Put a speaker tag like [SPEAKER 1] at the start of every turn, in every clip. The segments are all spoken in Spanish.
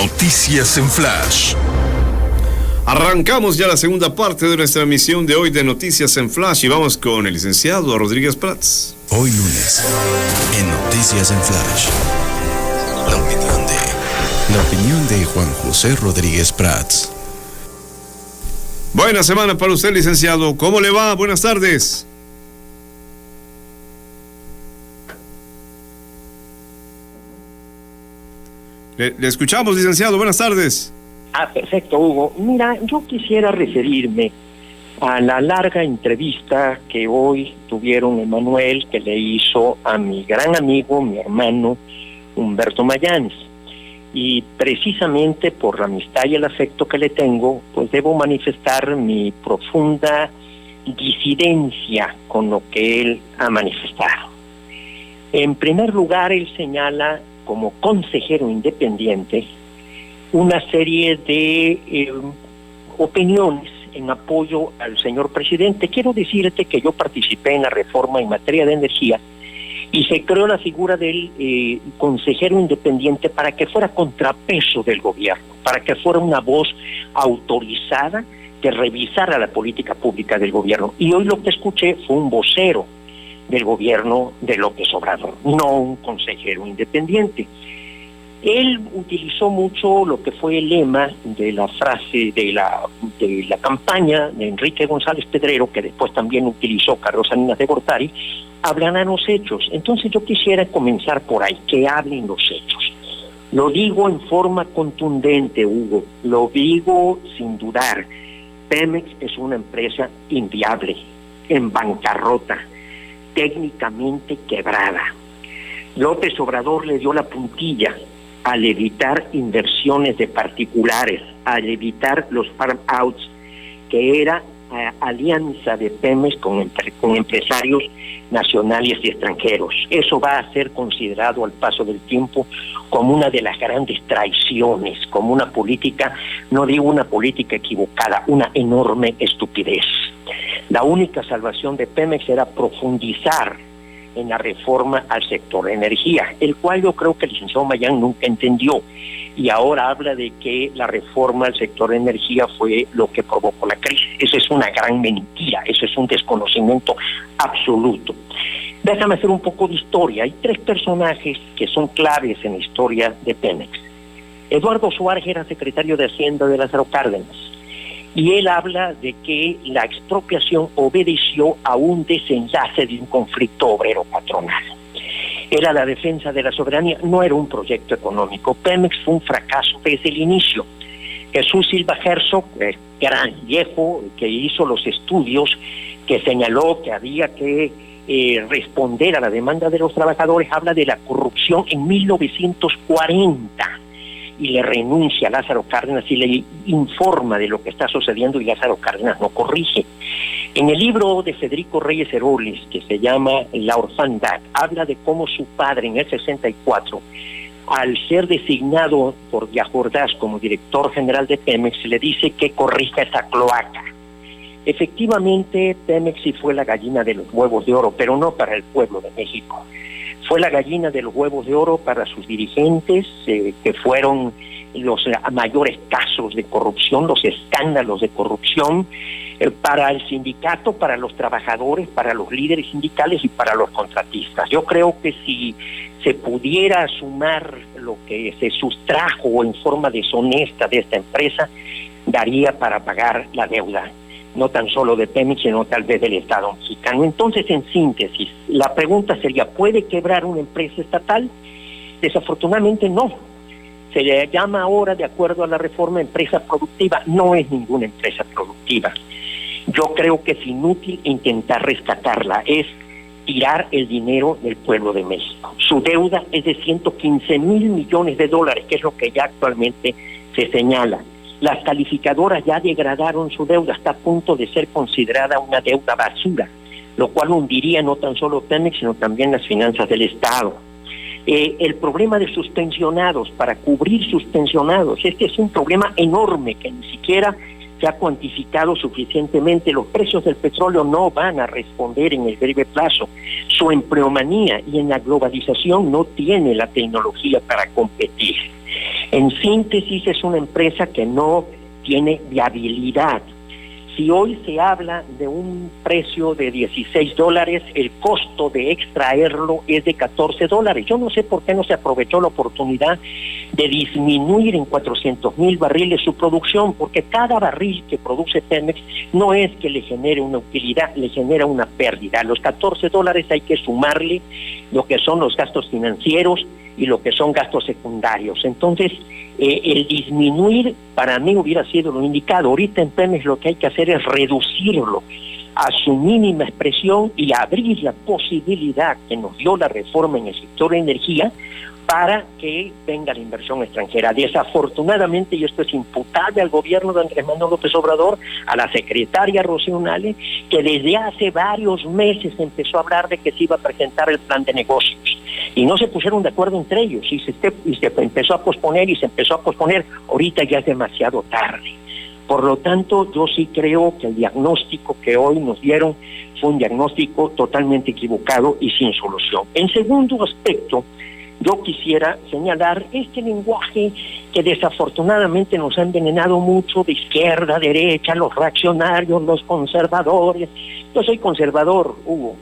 [SPEAKER 1] Noticias en Flash.
[SPEAKER 2] Arrancamos ya la segunda parte de nuestra emisión de hoy de Noticias en Flash y vamos con el licenciado Rodríguez Prats.
[SPEAKER 1] Hoy lunes, en Noticias en Flash, la opinión de Juan José Rodríguez Prats.
[SPEAKER 2] Buena semana para usted, licenciado. ¿Cómo le va? Buenas tardes. Le escuchamos, licenciado. Buenas tardes.
[SPEAKER 3] Perfecto, Hugo. Mira, yo quisiera referirme a la larga entrevista que hoy tuvieron Emanuel, que le hizo a mi gran amigo, mi hermano, Humberto Mayanes. Y precisamente por la amistad y el afecto que le tengo, pues debo manifestar mi profunda disidencia con lo que él ha manifestado. En primer lugar, él señala como consejero independiente una serie de opiniones en apoyo al señor presidente. Quiero decirte que yo participé en la reforma en materia de energía y se creó la figura del consejero independiente para que fuera contrapeso del gobierno, para que fuera una voz autorizada que revisara la política pública del gobierno. Y hoy lo que escuché fue un vocero del gobierno de López Obrador, no un consejero independiente. Él utilizó mucho lo que fue el lema de la frase de la campaña de Enrique González Pedrero, que después también utilizó Carlos Salinas de Gortari: hablarán los hechos. Entonces yo quisiera comenzar por ahí, que hablen los hechos. Lo digo en forma contundente, Hugo, lo digo sin dudar. Pemex es una empresa inviable, en bancarrota, técnicamente quebrada. López Obrador le dio la puntilla al evitar inversiones de particulares, al evitar los farm outs, que era alianza de Pemex con empresarios nacionales y extranjeros. Eso va a ser considerado al paso del tiempo como una de las grandes traiciones, como una política, no digo una política equivocada, una enorme estupidez. La única salvación de Pemex era profundizar en la reforma al sector de energía, el cual yo creo que el licenciado Mayán nunca entendió, y ahora habla de que la reforma al sector de energía fue lo que provocó la crisis. Eso es una gran mentira, eso es un desconocimiento absoluto. Déjame hacer un poco de historia. Hay tres personajes que son claves en la historia de Pemex. Eduardo Suárez era secretario de Hacienda de Lázaro Cárdenas, y él habla de que la expropiación obedeció a un desenlace de un conflicto obrero patronal. Era la defensa de la soberanía, no era un proyecto económico. Pemex fue un fracaso desde el inicio. Jesús Silva Herzog, gran viejo, que hizo los estudios, que señaló que había que responder a la demanda de los trabajadores, habla de la corrupción en 1940. Y le renuncia a Lázaro Cárdenas y le informa de lo que está sucediendo, y Lázaro Cárdenas no corrige. En el libro de Federico Reyes Heroles, que se llama La Orfandad, habla de cómo su padre en el 64, al ser designado por Díaz Ordaz como director general de Pemex, le dice que corrija esa cloaca. Efectivamente, Pemex sí fue la gallina de los huevos de oro, pero no para el pueblo de México. Fue la gallina de los huevos de oro para sus dirigentes, que fueron los mayores casos de corrupción, los escándalos de corrupción, para el sindicato, para los trabajadores, para los líderes sindicales y para los contratistas. Yo creo que si se pudiera sumar lo que se sustrajo en forma deshonesta de esta empresa, daría para pagar la deuda, no tan solo de Pemex, sino tal vez del Estado mexicano. Entonces, en síntesis, la pregunta sería: ¿puede quebrar una empresa estatal? Desafortunadamente no. Se le llama ahora, de acuerdo a la reforma, empresa productiva. No es ninguna empresa productiva. Yo creo que es inútil intentar rescatarla, es tirar el dinero del pueblo de México. Su deuda es de 115,000 millones de dólares, que es lo que ya actualmente se señala. Las calificadoras ya degradaron su deuda, está a punto de ser considerada una deuda basura, lo cual hundiría no tan solo Pemex, sino también las finanzas del Estado. El problema de sus pensionados, para cubrir sus pensionados, este es un problema enorme que ni siquiera se ha cuantificado suficientemente. Los precios del petróleo no van a responder en el breve plazo. Su empleomanía y en la globalización no tiene la tecnología para competir. En síntesis, es una empresa que no tiene viabilidad. Si hoy se habla de un precio de $16, el costo de extraerlo es de $14. Yo no sé por qué no se aprovechó la oportunidad de disminuir en 400,000 barriles su producción, porque cada barril que produce Pemex no es que le genere una utilidad, le genera una pérdida. A los $14 hay que sumarle lo que son los gastos financieros y lo que son gastos secundarios. Entonces, el disminuir para mí hubiera sido lo indicado. Ahorita en Pemex lo que hay que hacer es reducirlo a su mínima expresión y abrir la posibilidad que nos dio la reforma en el sector de energía para que venga la inversión extranjera. Desafortunadamente, y esto es imputable al gobierno de Andrés Manuel López Obrador, a la secretaria Rocío Nale, que desde hace varios meses empezó a hablar de que se iba a presentar el plan de negocios, y no se pusieron de acuerdo entre ellos, y se empezó a posponer, ahorita ya es demasiado tarde. Por lo tanto, yo sí creo que el diagnóstico que hoy nos dieron fue un diagnóstico totalmente equivocado y sin solución. En segundo aspecto, yo quisiera señalar este lenguaje que desafortunadamente nos ha envenenado mucho, de izquierda, derecha, los reaccionarios, los conservadores. Yo soy conservador, Hugo,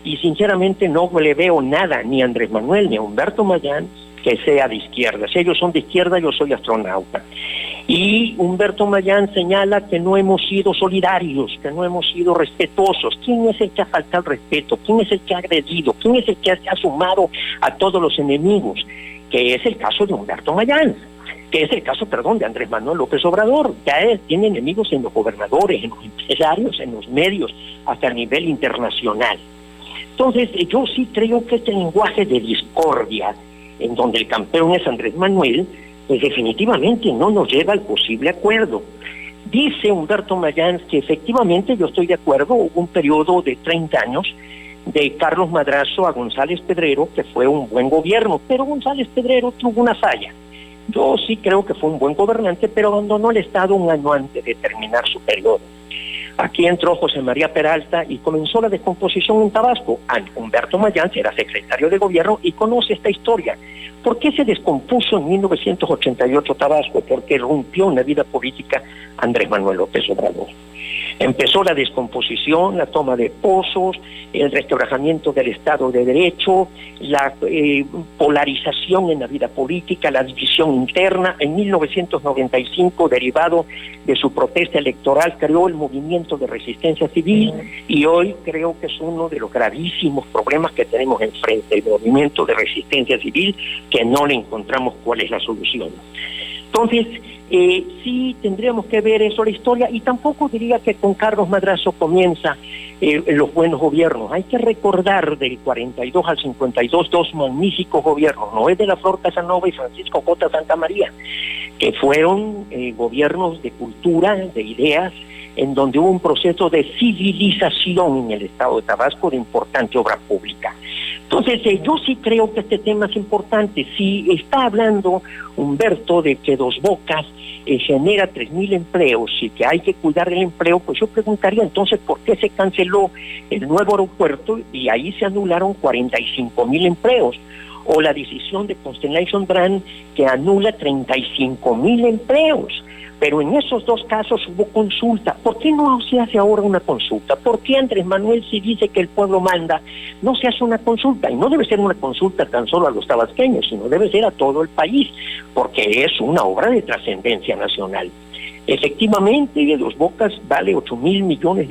[SPEAKER 3] y sinceramente no le veo nada ni a Andrés Manuel ni a Humberto Mayans que sea de izquierda. Si ellos son de izquierda, yo soy astronauta. Y Humberto Mayans señala que no hemos sido solidarios, que no hemos sido respetuosos. ¿Quién es el que ha faltado el respeto? ¿Quién es el que ha agredido? ¿Quién es el que ha sumado a todos los enemigos? Que es el caso de Humberto Mayans, que es el caso, de Andrés Manuel López Obrador. Ya él tiene enemigos en los gobernadores, en los empresarios, en los medios, hasta a nivel internacional. Entonces, yo sí creo que este lenguaje de discordia, en donde el campeón es Andrés Manuel, pues definitivamente no nos lleva al posible acuerdo. Dice Humberto Mayans que efectivamente, yo estoy de acuerdo, hubo un periodo de 30 años de Carlos Madrazo a González Pedrero, que fue un buen gobierno, pero González Pedrero tuvo una falla. Yo sí creo que fue un buen gobernante, pero abandonó el Estado un año antes de terminar su periodo. Aquí entró José María Peralta y comenzó la descomposición en Tabasco. Humberto Mayans era secretario de gobierno y conoce esta historia. ¿Por qué se descompuso en 1988 Tabasco? Porque rompió en la vida política Andrés Manuel López Obrador. Empezó la descomposición, la toma de pozos, el resquebrajamiento del Estado de Derecho, la polarización en la vida política, la división interna. En 1995, derivado de su protesta electoral, creó el Movimiento de Resistencia Civil, y hoy creo que es uno de los gravísimos problemas que tenemos enfrente, el Movimiento de Resistencia Civil, que no le encontramos cuál es la solución. Entonces, sí tendríamos que ver eso, la historia, y tampoco diría que con Carlos Madrazo comienza los buenos gobiernos. Hay que recordar del 42 al 52 dos magníficos gobiernos, Noé de la Flor Casanova y Francisco J. Santamaría, que fueron gobiernos de cultura, de ideas, en donde hubo un proceso de civilización en el estado de Tabasco de importante obra pública. Entonces, yo sí creo que este tema es importante. Si está hablando Humberto de que Dos Bocas genera 3,000 empleos y que hay que cuidar el empleo, pues yo preguntaría entonces por qué se canceló el nuevo aeropuerto y ahí se anularon 45,000 empleos, o la decisión de Constellation Brand que anula 35,000 empleos. Pero en esos dos casos hubo consulta. ¿Por qué no se hace ahora una consulta? ¿Por qué Andrés Manuel, si dice que el pueblo manda, no se hace una consulta? Y no debe ser una consulta tan solo a los tabasqueños, sino debe ser a todo el país, porque es una obra de trascendencia nacional. Efectivamente, Dos Bocas vale $8,000 millones,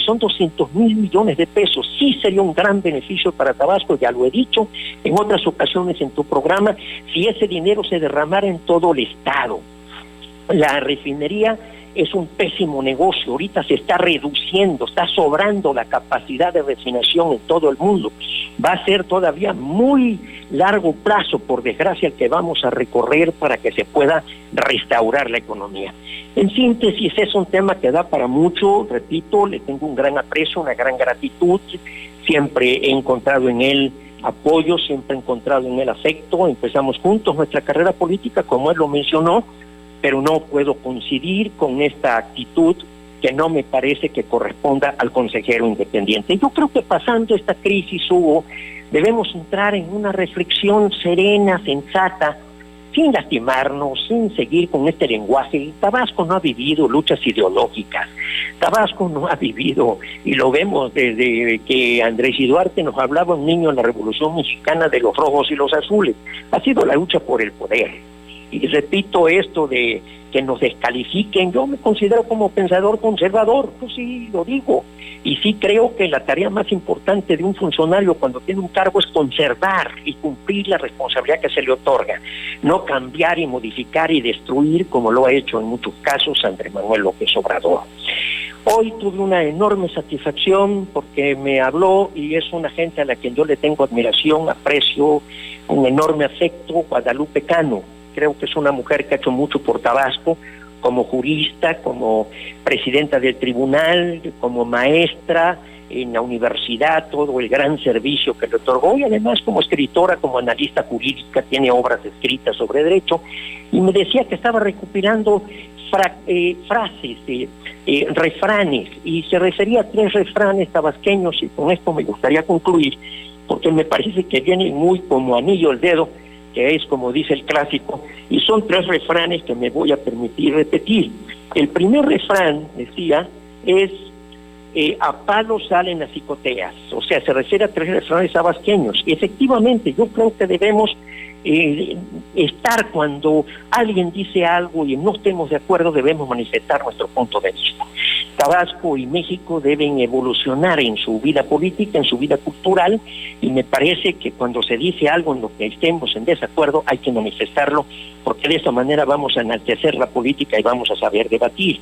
[SPEAKER 3] son 200,000 millones de pesos. Sí sería un gran beneficio para Tabasco, ya lo he dicho en otras ocasiones en tu programa, si ese dinero se derramara en todo el estado. La refinería es un pésimo negocio, ahorita se está reduciendo, está sobrando la capacidad de refinación en todo el mundo. Va a ser todavía muy largo plazo, por desgracia, el que vamos a recorrer para que se pueda restaurar la economía. En síntesis, es un tema que da para mucho, repito, le tengo un gran aprecio, una gran gratitud, siempre he encontrado en él apoyo, siempre he encontrado en él afecto, empezamos juntos nuestra carrera política, como él lo mencionó, pero no puedo coincidir con esta actitud que no me parece que corresponda al consejero independiente. Yo creo que pasando esta crisis, Hugo, debemos entrar en una reflexión serena, sensata, sin lastimarnos, sin seguir con este lenguaje. Tabasco no ha vivido luchas ideológicas, Tabasco no ha vivido, y lo vemos desde que Andrés y Duarte nos hablaba, un niño en la Revolución Mexicana, de los rojos y los azules. Ha sido la lucha por el poder. Y repito esto de que nos descalifiquen, yo me considero como pensador conservador, pues sí, lo digo, y sí creo que la tarea más importante de un funcionario cuando tiene un cargo es conservar y cumplir la responsabilidad que se le otorga, no cambiar y modificar y destruir como lo ha hecho en muchos casos Andrés Manuel López Obrador. Hoy tuve una enorme satisfacción porque me habló, y es una gente a la que yo le tengo admiración, aprecio, un enorme afecto, Guadalupe Cano. Creo que es una mujer que ha hecho mucho por Tabasco, como jurista, como presidenta del tribunal, como maestra en la universidad, todo el gran servicio que le otorgó, y además como escritora, como analista jurídica, tiene obras escritas sobre derecho, y me decía que estaba recopilando frases, refranes, y se refería a 3 refranes tabasqueños, y con esto me gustaría concluir, porque me parece que vienen muy como anillo al dedo, que es como dice el clásico, y son 3 refranes que me voy a permitir repetir. El primer refrán, decía, es a palos salen las cicoteas, o sea, se refiere a 3 refranes tabasqueños. Y efectivamente, yo creo que debemos estar cuando alguien dice algo y no estemos de acuerdo, debemos manifestar nuestro punto de vista. Tabasco y México deben evolucionar en su vida política, en su vida cultural, y me parece que cuando se dice algo en lo que estemos en desacuerdo hay que manifestarlo, porque de esta manera vamos a enaltecer la política y vamos a saber debatir.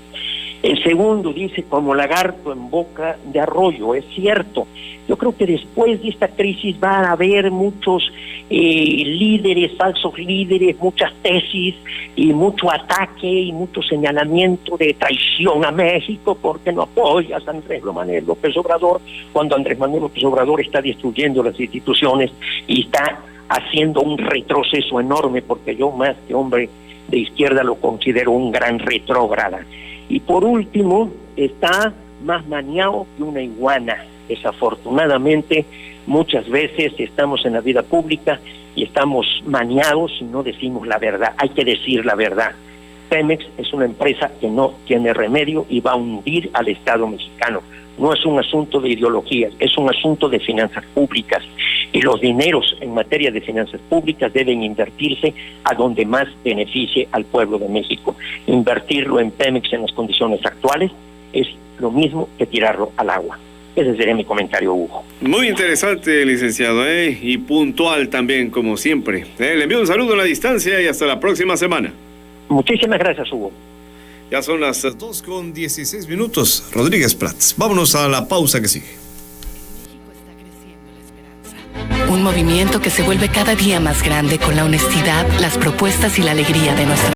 [SPEAKER 3] El segundo dice, como lagarto en boca de arroyo. Es cierto, yo creo que después de esta crisis va a haber muchos líderes, falsos líderes, muchas tesis y mucho ataque y mucho señalamiento de traición a México porque no apoyas a Andrés Manuel López Obrador, cuando Andrés Manuel López Obrador está destruyendo las instituciones y está haciendo un retroceso enorme, porque yo, más que hombre de izquierda, lo considero un gran retrógrada. Y por último, está más maniado que una iguana. Desafortunadamente, muchas veces estamos en la vida pública y estamos maniados y no decimos la verdad. Hay que decir la verdad. Pemex es una empresa que no tiene remedio y va a hundir al Estado mexicano. No es un asunto de ideologías, es un asunto de finanzas públicas. Y los dineros en materia de finanzas públicas deben invertirse a donde más beneficie al pueblo de México. Invertirlo en Pemex en las condiciones actuales es lo mismo que tirarlo al agua. Ese sería mi comentario, Hugo.
[SPEAKER 2] Muy interesante, licenciado, y puntual también, como siempre. Le envío un saludo a la distancia y hasta la próxima semana.
[SPEAKER 3] Muchísimas gracias, Hugo.
[SPEAKER 2] Ya son las 2:16. Rodríguez Prats. Vámonos a la pausa que sigue.
[SPEAKER 4] Un movimiento que se vuelve cada día más grande con la honestidad, las propuestas y la alegría de nuestra